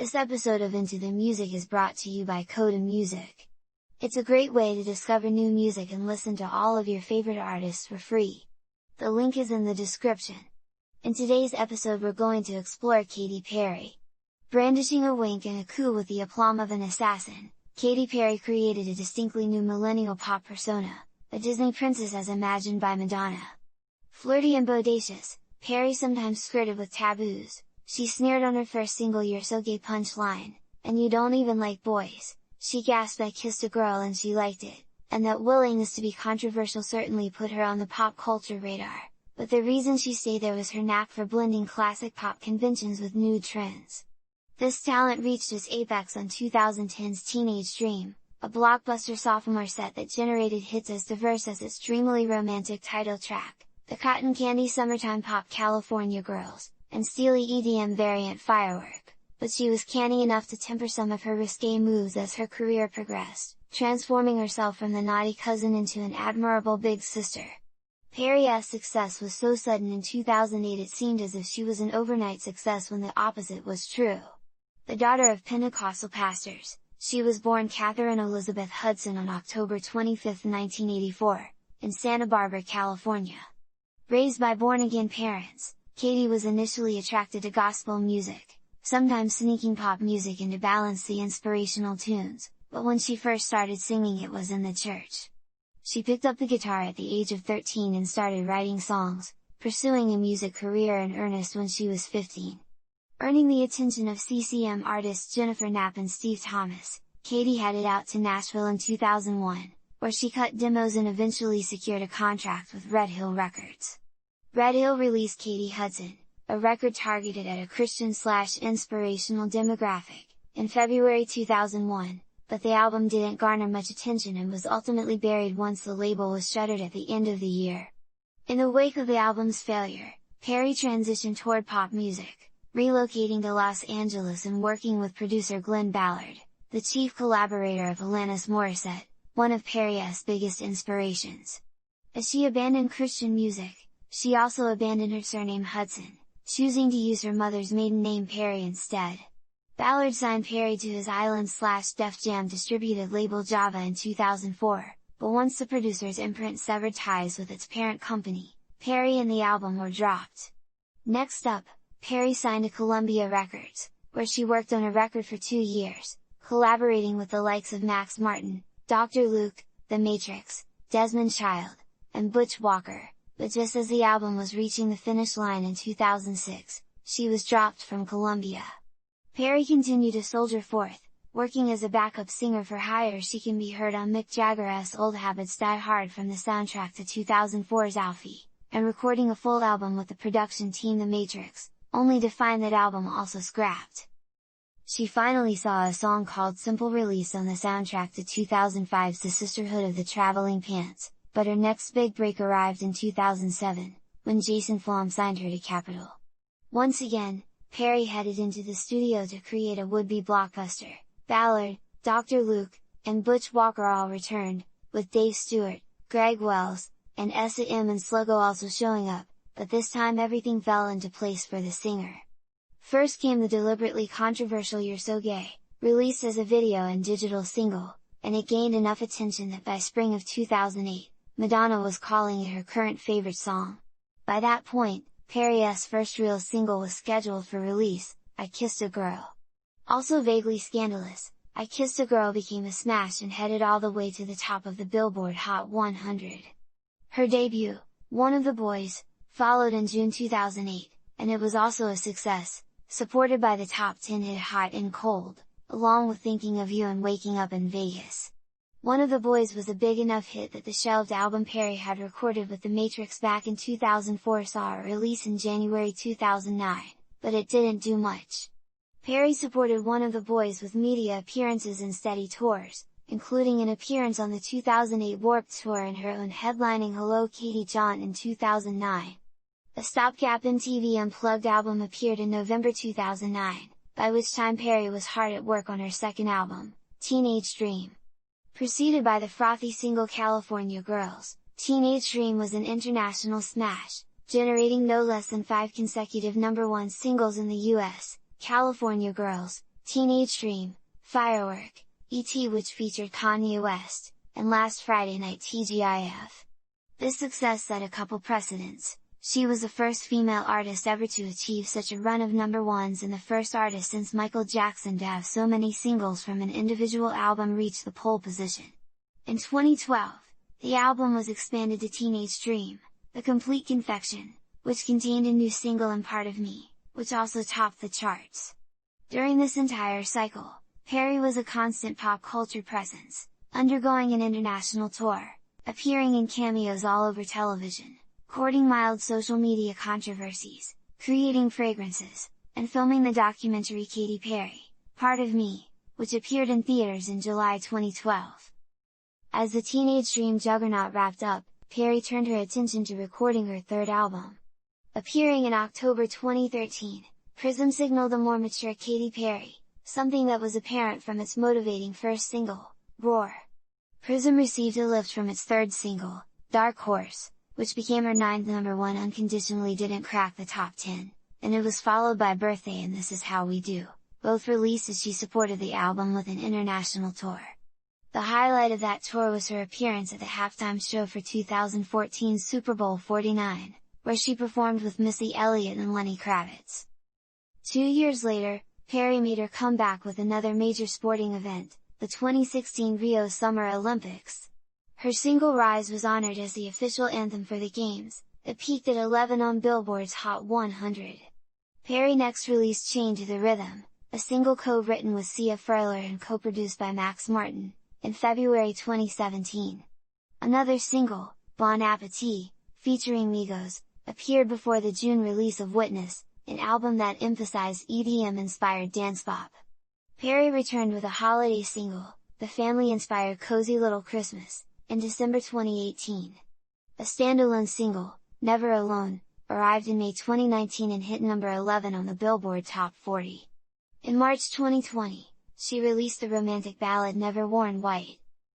This episode of Into the Music is brought to you by Coda Music. It's a great way to discover new music and listen to all of your favorite artists for free. The link is in the description. In today's episode we're going to explore Katy Perry. Brandishing a wink and a coup with the aplomb of an assassin, Katy Perry created a distinctly new millennial pop persona, a Disney princess as imagined by Madonna. Flirty and bodacious, Perry sometimes skirted with taboos. She sneered on her first single "You're So Gay" punchline, "and you don't even like boys." She gasped, "I kissed a girl and she liked it," and that willingness to be controversial certainly put her on the pop culture radar, but the reason she stayed there was her knack for blending classic pop conventions with new trends. This talent reached its apex on 2010's Teenage Dream, a blockbuster sophomore set that generated hits as diverse as its dreamily romantic title track, the cotton candy summertime pop "California Gurls," and steely EDM variant "Firework," but she was canny enough to temper some of her risqué moves as her career progressed, transforming herself from the naughty cousin into an admirable big sister. Perry's success was so sudden in 2008 it seemed as if she was an overnight success when the opposite was true. The daughter of Pentecostal pastors, she was born Katheryn Elizabeth Hudson on October 25, 1984, in Santa Barbara, California. Raised by born-again parents, Katy was initially attracted to gospel music, sometimes sneaking pop music in to balance the inspirational tunes, but when she first started singing it was in the church. She picked up the guitar at the age of 13 and started writing songs, pursuing a music career in earnest when she was 15. Earning the attention of CCM artists Jennifer Knapp and Steve Thomas, Katy headed out to Nashville in 2001, where she cut demos and eventually secured a contract with Red Hill Records. Red Hill released Katy Hudson, a record targeted at a Christian/inspirational demographic, in February 2001, but the album didn't garner much attention and was ultimately buried once the label was shuttered at the end of the year. In the wake of the album's failure, Perry transitioned toward pop music, relocating to Los Angeles and working with producer Glen Ballard, the chief collaborator of Alanis Morissette, one of Perry's biggest inspirations. As she abandoned Christian music, she also abandoned her surname Hudson, choosing to use her mother's maiden name Perry instead. Ballard signed Perry to his Island/Def Jam distributed label Java in 2004, but once the producer's imprint severed ties with its parent company, Perry and the album were dropped. Next up, Perry signed to Columbia Records, where she worked on a record for 2 years, collaborating with the likes of Max Martin, Dr. Luke, The Matrix, Desmond Child, and Butch Walker. But just as the album was reaching the finish line in 2006, she was dropped from Columbia. Perry continued to soldier forth, working as a backup singer for hire. She can be heard on Mick Jagger's Old Habits Die Hard from the soundtrack to 2004's Alfie, and recording a full album with the production team The Matrix, only to find that album also scrapped. She finally saw a song called Simple released on the soundtrack to 2005's The Sisterhood of the Traveling Pants, but her next big break arrived in 2007, when Jason Flom signed her to Capitol. Once again, Perry headed into the studio to create a would-be blockbuster. Ballard, Dr. Luke, and Butch Walker all returned, with Dave Stewart, Greg Wells, and Essa M and Sluggo also showing up, but this time everything fell into place for the singer. First came the deliberately controversial "You're So Gay," released as a video and digital single, and it gained enough attention that by spring of 2008, Madonna was calling it her current favorite song. By that point, Perry's first real single was scheduled for release, "I Kissed a Girl." Also vaguely scandalous, "I Kissed a Girl" became a smash and headed all the way to the top of the Billboard Hot 100. Her debut, "One of the Boys," followed in June 2008, and it was also a success, supported by the top 10 hit Hot and Cold, along with "Thinking of You" and "Waking Up in Vegas." "One of the Boys" was a big enough hit that the shelved album Perry had recorded with The Matrix back in 2004 saw a release in January 2009, but it didn't do much. Perry supported "One of the Boys" with media appearances and steady tours, including an appearance on the 2008 Warped Tour and her own headlining Hello Katy Jaunt in 2009. A stopgap MTV Unplugged album appeared in November 2009, by which time Perry was hard at work on her second album, Teenage Dream. Preceded by the frothy single "California Gurls," Teenage Dream was an international smash, generating no less than 5 consecutive #1 singles in the US, "California Gurls," Teenage Dream, Firework, E.T. which featured Kanye West, and Last Friday Night TGIF. This success set a couple precedents. She was the first female artist ever to achieve such a run of number ones and the first artist since Michael Jackson to have so many singles from an individual album reach the pole position. In 2012, the album was expanded to Teenage Dream, The Complete Confection, which contained a new single and Part of Me, which also topped the charts. During this entire cycle, Perry was a constant pop culture presence, undergoing an international tour, appearing in cameos all over television, courting mild social media controversies, creating fragrances, and filming the documentary Katy Perry, Part of Me, which appeared in theaters in July 2012. As the Teenage Dream juggernaut wrapped up, Perry turned her attention to recording her third album. Appearing in October 2013, Prism signaled a more mature Katy Perry, something that was apparent from its motivating first single, Roar. Prism received a lift from its third single, Dark Horse, which became her ninth number one unconditionally didn't crack the top 10, and it was followed by Birthday and This Is How We Do, both released as she supported the album with an international tour. The highlight of that tour was her appearance at the halftime show for 2014's Super Bowl 49, where she performed with Missy Elliott and Lenny Kravitz. 2 years later, Perry made her comeback with another major sporting event, the 2016 Rio Summer Olympics. Her single Rise was honored as the official anthem for the Games, it peaked at 11 on Billboard's Hot 100. Perry next released Chained to the Rhythm, a single co-written with Sia Furler and co-produced by Max Martin, in February 2017. Another single, Bon Appetit, featuring Migos, appeared before the June release of Witness, an album that emphasized EDM-inspired dance pop. Perry returned with a holiday single, the family-inspired Cozy Little Christmas, in December 2018. A standalone single, Never Alone, arrived in May 2019 and hit number 11 on the Billboard Top 40. In March 2020, she released the romantic ballad Never Worn White,